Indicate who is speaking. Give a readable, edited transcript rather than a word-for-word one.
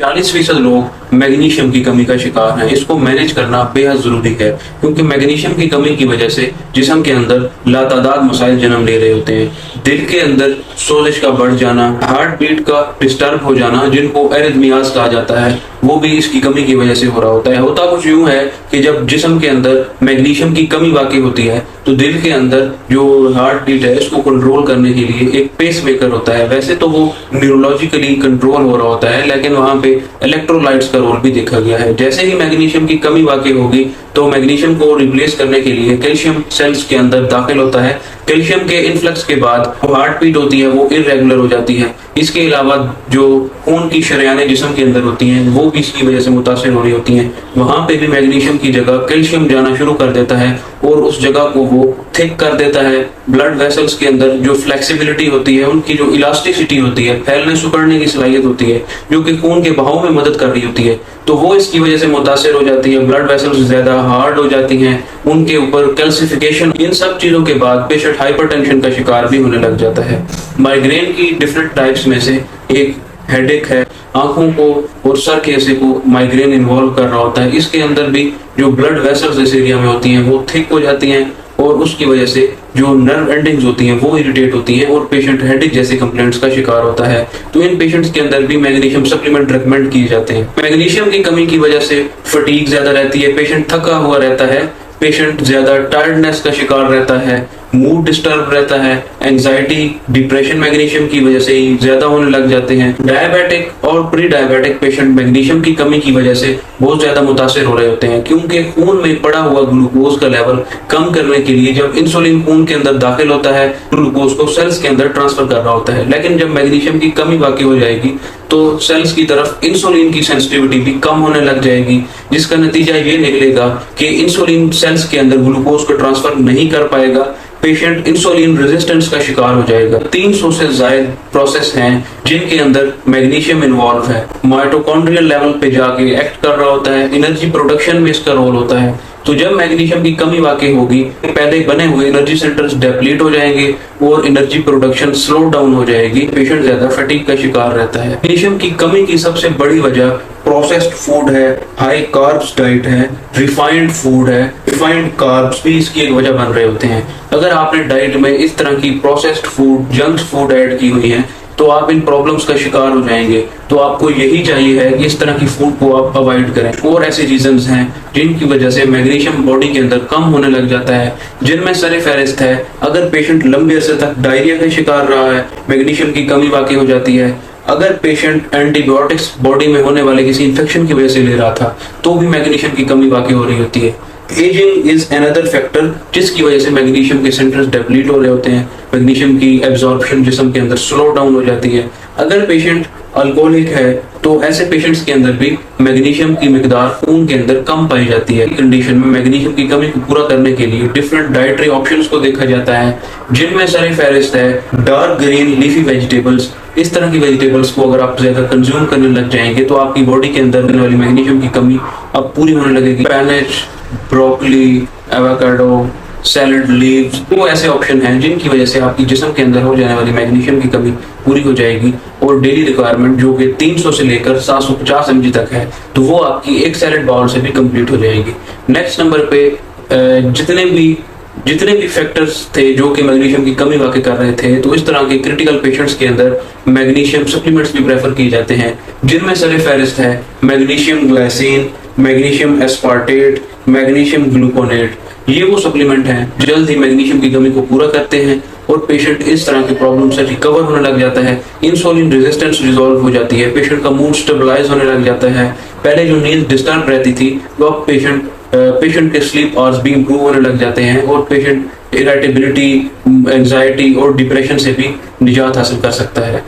Speaker 1: 40% लोग मैग्नीशियम की कमी का शिकार हैं। इसको मैनेज करना बेहद जरूरी है, क्योंकि मैग्नीशियम की कमी की वजह से जिस्म के अंदर लातादाद मसाइल जन्म ले रहे होते हैं। दिल के अंदर सोजिश का बढ़ जाना, हार्ट बीट का डिस्टर्ब हो जाना, जिनको एरिथमियाज कहा जाता है, वो भी इसकी कमी की वजह से हो रहा होता है। होता कुछ यूं है कि जब जिस्म के अंदर मैग्नीशियम की कमी वाकई होती है तो दिल के अंदर जो हार्ट बीट है इसको कंट्रोल करने के लिए एक पेस मेकर होता है। वैसे तो वो न्यूरोलॉजिकली कंट्रोल हो रहा होता है, लेकिन वहां पे इलेक्ट्रोलाइट्स का रोल भी देखा गया है। जैसे ही मैग्नीशियम की कमी वाकई होगी तो मैग्नीशियम को रिप्लेस करने के लिए कैल्शियम सेल्स के अंदर दाखिल होता है। कैल्शियम के इन्फ्लक्स के बाद जो हार्ट बीट होती है वो इरेगुलर हो जाती है। इसके अलावा जो खून की शरेयानें जिस्म के अंदर होती हैं वो भी इसकी वजह से मुतासिर हो रही होती हैं। वहां पे भी मैग्नीशियम की जगह कैल्शियम जाना शुरू कर देता है और उस जगह को वो थिक कर देता है। ब्लड वेसल्स के अंदर जो फ्लेक्सिबिलिटी होती है, उनकी जो इलास्टिसिटी होती है, फैलने सिकुड़ने की सलाहियत होती है, जो कि खून के बहाव में मदद कर रही होती है, तो वो इसकी वजह से मुतासिर हो जाती है। ब्लड वेसल्स ज्यादा हार्ड हो जाती हैं, उनके ऊपर कैल्सिफिकेशन, इन सब चीजों के बाद पेशेंट हाइपरटेंशन का शिकार भी होने लग जाता है। माइग्रेन की डिफरेंट टाइप्स में से एक हेडेक है। आंखों को और सर के हिस्से को माइग्रेन इन्वॉल्व कर रहा होता है। इसके अंदर भी जो ब्लड वेसल्स इस एरिया में होती हैं वो थिक हो जाती हैं और उसकी वजह से जो नर्व एंडिंग्स होती हैं वो इरिटेट होती हैं और पेशेंट हेडेक जैसे कंप्लेंट्स का शिकार होता है। तो इन पेशेंट्स के अंदर भी मैग्नीशियम सप्लीमेंट रिकमेंड किए जाते हैं। मैग्नीशियम की कमी की वजह से फटीग ज्यादा रहती है, पेशेंट थका हुआ रहता है, पेशेंट ज्यादा टायर्डनेस का शिकार रहता है, मूड डिस्टर्ब रहता है, एंजाइटी, डिप्रेशन मैग्नीशियम की वजह से ही ज्यादा होने लग जाते हैं। डायबिटिक और प्री डायबिटिक पेशेंट मैग्नीशियम की कमी की वजह से बहुत ज्यादा मुतासिर हो रहे होते हैं, क्योंकि खून में पड़ा हुआ ग्लूकोज का लेवल कम करने के लिए जब इंसुलिन खून के अंदर दाखिल होता है, ग्लूकोज को सेल्स के अंदर ट्रांसफर कर रहा होता है। लेकिन जब मैग्नीशियम की कमी वाकई हो जाएगी तो सेल्स की तरफ इंसुलिन की सेंसिटिविटी भी कम होने लग जाएगी, जिसका नतीजा ये निकलेगा कि इंसुलिन सेल्स के अंदर ग्लूकोज को ट्रांसफर नहीं कर पाएगा, पेशेंट इंसुलिन रेजिस्टेंस का शिकार हो जाएगा। 300 से ज्यादा प्रोसेस हैं जिनके अंदर मैग्नीशियम इन्वॉल्व है। माइटोकॉन्ड्रियल लेवल पे जाके एक्ट कर रहा होता है, एनर्जी प्रोडक्शन में इसका रोल होता है। तो जब मैग्नीशियम की कमी वाकई होगी, पहले बने हुए एनर्जी सेंटर्स डेप्लीट हो जाएंगे और एनर्जी प्रोडक्शन स्लो डाउन हो जाएगी, पेशेंट ज्यादा फटीग का शिकार रहता है। मैग्नीशियम की कमी की सबसे बड़ी वजह प्रोसेस्ड फूड है, हाई कार्ब्स डाइट है, रिफाइंड फूड है। रिफाइंड कार्ब्स भी इसकी एक वजह बन रहे होते हैं। अगर आपने डाइट में इस तरह की processed food, junk food add की हुई है तो आप इन प्रॉब्लम्स का शिकार हो जाएंगे। तो आपको यही चाहिए है कि इस तरह की फूड को आप अवॉइड करें। और ऐसे रीजंस हैं जिनकी वजह से मैग्नीशियम बॉडी के अंदर कम होने लग जाता है, जिनमें सरफहरिस्त है अगर पेशेंट लंबे अरसे तक डायरिया का शिकार रहा है, मैग्नीशियम की कमी वाकई हो जाती है। अगर पेशेंट एंटीबायोटिक्स बॉडी में होने वाले किसी इंफेक्शन की वजह से ले रहा था तो भी मैग्नीशियम की कमी वाकई हो रही होती है। एजिंग इज अनदर फैक्टर जिसकी वजह से मैग्नीशियम के सेंटर्स डेप्लीट हो रहे होते हैं, मैग्नीशियम की एब्जॉर्प्शन जिस्म के अंदर स्लो डाउन हो जाती है। अगर पेशेंट अल्कोहलिक है तो ऐसे पेशेंट्स के अंदर भी मैग्नीशियम की मिकदार खून के अंदर कम पाई जाती है। कंडीशन में मैग्नीशियम की कमी को पूरा करने के लिए डिफरेंट डाइटरी ऑप्शंस को देखा जाता है, जिनमें सरफहरिस्त है डार्क ग्रीन लीफी वेजिटेबल्स। इस तरह की वेजिटेबल्स को अगर आप ज्यादा कंज्यूम करने लग जाएंगे तो आपकी बॉडी के अंदर होने वाली मैग्नीशियम की कमी अब पूरी होने लगेगी। Spinach, broccoli, avocado, salad leaves, वो ऐसे ऑप्शन हैं जिनकी वजह से आपकी जिस्म के अंदर हो जाने वाली मैग्नीशियम की कमी पूरी हो जाएगी। और डेली रिक्वायरमेंट जो कि 300 से लेकर 750 mg तक है, तो वो आपकी एक सैलड बाउल से भी कंप्लीट हो जाएगी। नेक्स्ट नंबर पे जितने भी फैक्टर्स थे जो कि मैग्नीशियम की कमी वाकई कर रहे थे, तो इस तरह के क्रिटिकल पेशेंट्स के अंदर मैग्नीशियम सप्लीमेंट्स भी प्रेफर किए जाते हैं, जिनमें सरफहरिस्त है magnesium glycine, magnesium aspartate, magnesium gluconate. ये वो सप्लीमेंट हैं जल्द ही मैग्नीशियम की कमी को पूरा करते हैं और पेशेंट इस तरह की प्रॉब्लम से रिकवर होने लग जाता है। इंसुलिन रेजिस्टेंस रिजॉल्व हो जाती है, पेशेंट का मूड स्टेबलाइज होने लग जाता है। पहले जो नींद डिस्टर्ब रहती थी वो अब पेशेंट के स्लीप आवर्स भी इंप्रूव होने लग जाते हैं और पेशेंट इरिटेबिलिटी, एंजाइटी और डिप्रेशन से भी निजात हासिल कर सकता है।